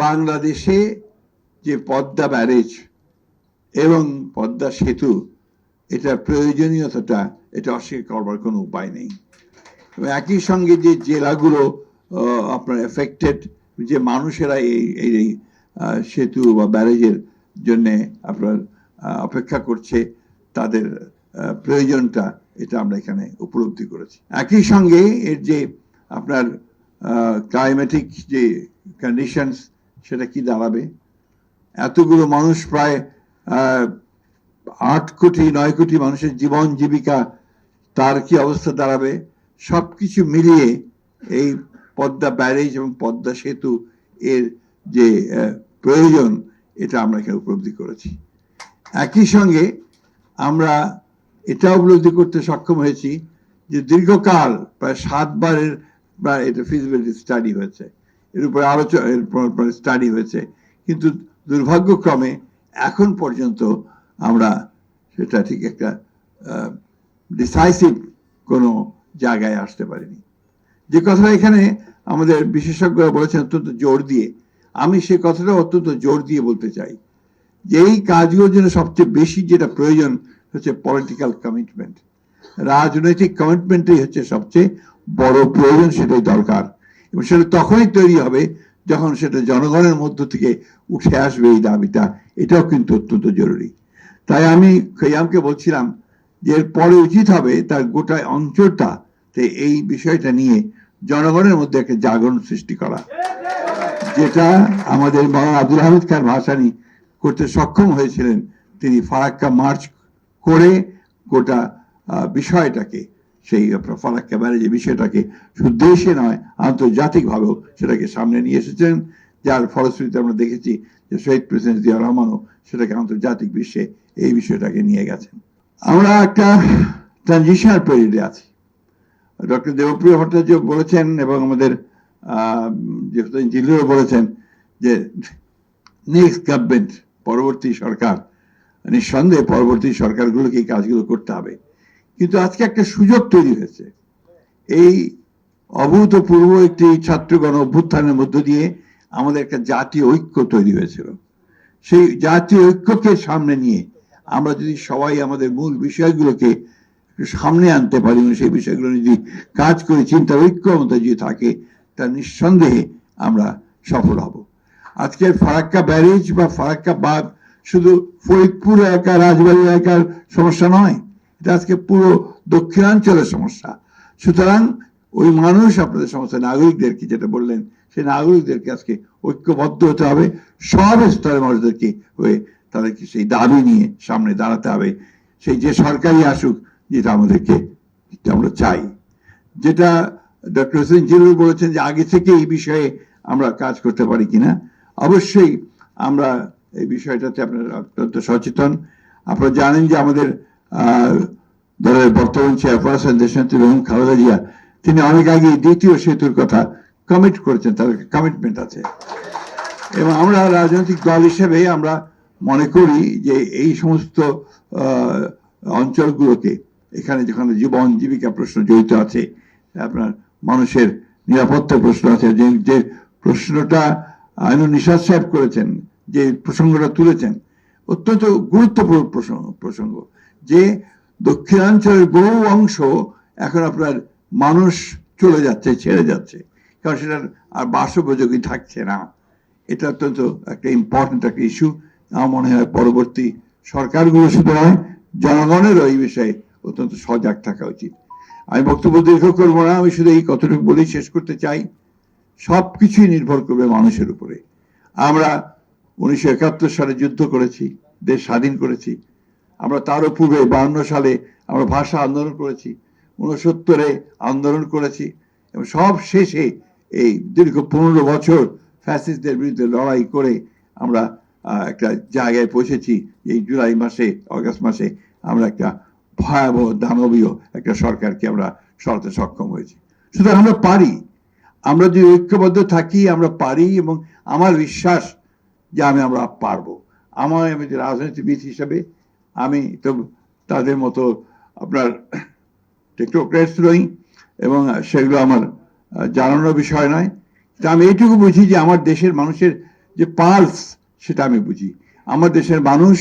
বাংলাদেশে যে পদ্মা ব্যারেজ এবং পদ্মা সেতু, এটার প্রয়োজনীয়তাটা এটা অস্বীকার করবার কোনো উপায় নেই। একই সঙ্গে যে জেলাগুলো আপনার এফেক্টেড, যে মানুষেরা এই সেতু বা ব্যারেজের জন্য আপনার অপেক্ষা করছে, তাদের প্রয়োজনটা এটা আমরা এখানে উপলব্ধি করেছি। একই সঙ্গে এর যে আপনার ক্লাইমেটিক যে কন্ডিশনস, সেটা কি দাঁড়াবে, এতগুলো মানুষ, প্রায় 8 কোটি 9 কোটি মানুষের জীবন জীবিকা, তার কি অবস্থা দাঁড়াবে, সবকিছু মিলিয়ে এই পদ্মা ব্যারেজ এবং পদ্মা সেতু এর যে প্রয়োজন, এটা আমরা এখানে উপলব্ধি করেছি। একই সঙ্গে আমরা এটা উপলব্ধি করতে সক্ষম হয়েছি যে দীর্ঘকাল প্রায় 7 বারের এটা ফিজিবিলিটি স্টাডি হয়েছে, এর উপরে আলোচনা স্টাডি হয়েছে, কিন্তু দুর্ভাগ্যক্রমে এখন পর্যন্ত আমরা সেটা ঠিক একটা ডিসাইসিভ কোনো জায়গায় আসতে পারিনি। যে কথাটা এখানে আমাদের বিশেষজ্ঞরা বলেছেন অত্যন্ত জোর দিয়ে, আমি সে কথাটা অত্যন্ত জোর দিয়ে বলতে চাই যে এই কাজগুলোর জন্য সবচেয়ে বেশি যেটা প্রয়োজন হচ্ছে পলিটিক্যাল কমিটমেন্ট। রাজনৈতিক কমিটমেন্টই হচ্ছে সবচেয়ে বড় প্রয়োজন, সেটাই দরকার, এবং সেটা তখনই তৈরি হবে যখন সেটা জনগণের মধ্য থেকে উঠে আসবে এই দাবিটা। এটাও কিন্তু অত্যন্ত জরুরি। তাই আমি খৈয়ামকে বলছিলাম যে এর পরে উচিত হবে তার গোটা অঞ্চলটা এই বিষয়টা নিয়ে জনগণের মধ্যে একটা জাগরণ সৃষ্টি করা, যেটা আমাদের মাওলানা আব্দুল হামিদ খান ভাসানী করতে সক্ষম হয়েছিলেন। তিনি ফারাক্কা মার্চ করে গোটা বিষয়টাকে, সেই ফারাক্কা ব্যারেজের বিষয়টাকে শুধু দেশে নয় আন্তর্জাতিকভাবেও সেটাকে সামনে নিয়ে এসেছেন, যার ফলশ্রুতিতে আমরা দেখেছি যে শহীদ প্রেসিডেন্ট জিয়া রহমানও সেটাকে আন্তর্জাতিক বিশ্বে এই বিষয়টাকে নিয়ে গেছেন। আমরা একটা ট্রানজিশনাল পিরিয়ডে আছি। ডক্টর দেবপ্রিয় ভট্টাচার্য বলেছেন এবং আমাদের জিল্লুরও বলেছেন যে নেক্সট গভর্নমেন্ট, পরবর্তী সরকার, নিঃসন্দেহে পরবর্তী সরকারগুলোকে এই কাজগুলো করতে হবে। কিন্তু আজকে একটা সুযোগ তৈরি হয়েছে, এই অভূতপূর্ব একটি ছাত্রগণ অভ্যুত্থানের মধ্য দিয়ে আমাদের একটা জাতীয় ঐক্য তৈরি হয়েছিল। সেই জাতীয় ঐক্যকে সামনে নিয়ে আমরা যদি সবাই আমাদের মূল বিষয়গুলোকে সামনে আনতে পারি, সেই বিষয়গুলো যদি কাজ করে চিন্তার ঐক্যমতা যদি থাকে, তা নিঃসন্দেহে আমরা সফল হব। আজকের ফারাক্কা ব্যারেজ বা ফারাক্কা বাঁধ শুধু ফরিদপুর এলাকা, রাজবাড়ী এলাকার সমস্যা নয়, এটা আজকে পুরো দক্ষিণাঞ্চলের সমস্যা। সুতরাং ওই মানুষ, আপনাদের সমস্ত নাগরিকদেরকে, যেটা বললেন, সেই নাগরিকদেরকে আজকে ঐক্যবদ্ধ হতে হবে, সব স্তরের মানুষদেরকে হয়ে তাদেরকে সেই দাবি নিয়ে সামনে দাঁড়াতে হবে। সেই যে সরকারই আসুক, যেটা আমাদেরকে আমরা চাই, যেটা ডক্টর হোসেন জিল্লুর বলেছেন যে আগে থেকে এই বিষয়ে আমরা কাজ করতে পারি কিনা। অবশ্যই আমরা এই বিষয়টাতে আপনারা অত্যন্ত সচেতন। আপনারা জানেন যে আমাদের দলের বর্তমান চেয়ারপারসন দেশনেত্রী বেগম খালেদা জিয়া, তিনি অনেক আগে দ্বিতীয় সেতুর কথা কমিট করেছেন, তাদের কমিটমেন্ট আছে, এবং আমরা রাজনৈতিক দল হিসেবে আমরা মনে করি যে এই সমস্ত অঞ্চলগুলোকে, এখানে যেখানে জীবন জীবিকা প্রশ্ন জড়িত আছে, আপনার মানুষের নিরাপত্তা প্রশ্ন আছে, যে প্রশ্নটা আইনুল নিশাত সাহেব করেছেন, যে প্রসঙ্গটা তুলেছেন, অত্যন্ত গুরুত্বপূর্ণ প্রসঙ্গ, যে দক্ষিণাঞ্চলের বহু অংশ এখন আপনার মানুষ চলে যাচ্ছে, ছেড়ে যাচ্ছে, কারণ সেটার আর বাসোপযোগী থাকছে না। এটা অত্যন্ত একটা ইম্পর্টেন্ট একটা ইস্যু। আমার মনে হয় পরবর্তী সরকারগুলো শুধু নয়, জনগণেরও এই বিষয়ে অত্যন্ত সজাগ থাকা উচিত। আমি বক্তব্য দীর্ঘ করবো না, আমি শুধু এই কতটুকু বলেই শেষ করতে চাই, সবকিছুই নির্ভর করবে মানুষের উপরে। আমরা 1971 সালে যুদ্ধ করেছি, দেশ স্বাধীন করেছি। আমরা তারও পূর্বে 52 সালে আমরা ভাষা আন্দোলন করেছি, 69-এ আন্দোলন করেছি, এবং সব শেষে এই দীর্ঘ 15 বছর ফ্যাসিস্টদের বিরুদ্ধে লড়াই করে আমরা একটা জায়গায় পৌঁছেছি। এই জুলাই মাসে, অগাস্ট মাসে আমরা একটা ভয়াবহ দানবীয় একটা সরকারকে আমরা সরাতে সক্ষম হয়েছি। সুতরাং আমরা পারি, আমরা যদি ঐক্যবদ্ধ থাকি আমরা পারি, এবং আমার বিশ্বাস যে আমরা পারবো। আমি রাজনীতিবিদ হিসেবে আমি তো তাদের মতো আপনার টেকনোক্রেটস নই, এবং সেগুলো আমার জানানোর বিষয় নয়। তা আমি এইটুকু বুঝি যে আমার দেশের মানুষের যে পালস, সেটা আমি বুঝি। আমার দেশের মানুষ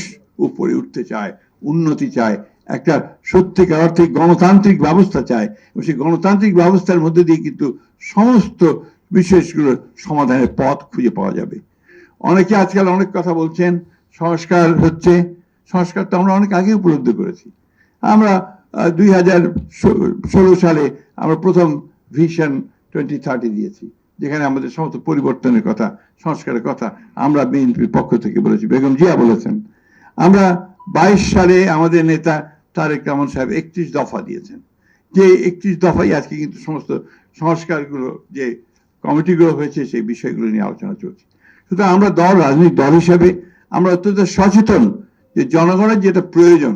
উপরে উঠতে চায়, উন্নতি চায়, একটা সত্যিকার অর্থে গণতান্ত্রিক ব্যবস্থা চায়, এবং সেই গণতান্ত্রিক ব্যবস্থার মধ্যে দিয়ে কিন্তু সমস্ত বিষয়গুলোর সমাধানের পথ খুঁজে পাওয়া যাবে। অনেকে আজকাল অনেক কথা বলছেন, সংস্কার হচ্ছে। সংস্কার তো আমরা অনেক আগে উপলব্ধি করেছি। আমরা 2016 সালে আমরা প্রথম ভিশন 2030 দিয়েছি, যেখানে আমাদের সমস্ত পরিবর্তনের কথা, সংস্কারের কথা আমরা বিএনপির পক্ষ থেকে বলেছি, বেগম জিয়া বলেছেন। আমরা 22 সালে আমাদের নেতা তারেক রহমান সাহেব 31 দফা দিয়েছেন, যে 31 দফাই আজকে কিন্তু সমস্ত সংস্কারগুলো যে কমিটিগুলো হয়েছে সেই বিষয়গুলো নিয়ে আলোচনা চলছে। সুতরাং আমরা রাজনৈতিক দল হিসাবে আমরা অত্যন্ত সচেতন যে জনগণের যেটা প্রয়োজন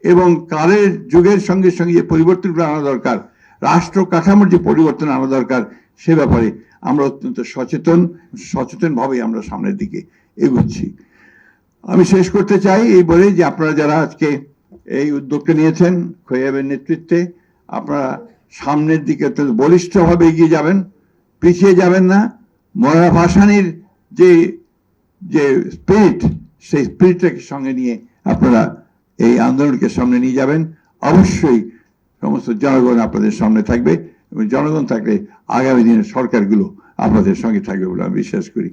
এবং কালের যুগের সঙ্গে সঙ্গে যে পরিবর্তনগুলো আনা দরকার, রাষ্ট্র কাঠামোর যে পরিবর্তন আনা দরকার, সে ব্যাপারে আমরা অত্যন্ত সচেতনভাবে আমরা সামনের দিকে এগোচ্ছি। আমি শেষ করতে চাই এই বলে যে আপনারা যারা আজকে এই উদ্যোগটা নিয়েছেন খোয়েবের নেতৃত্বে, আপনারা সামনের দিকে অত্যন্ত বলিষ্ঠভাবে এগিয়ে যাবেন, পিছিয়ে যাবেন না। মৌলানা ভাসানীর যে যে স্পিরিট, সেই স্পিরিটটাকে সঙ্গে নিয়ে আপনারা এই আন্দোলনকে সামনে নিয়ে যাবেন। অবশ্যই সমস্ত জনগণ আপনাদের সামনে থাকবে, এবং জনগণ থাকলে আগামী দিনের সরকারগুলো আপনাদের সঙ্গে থাকবে বলে আমি বিশ্বাস করি।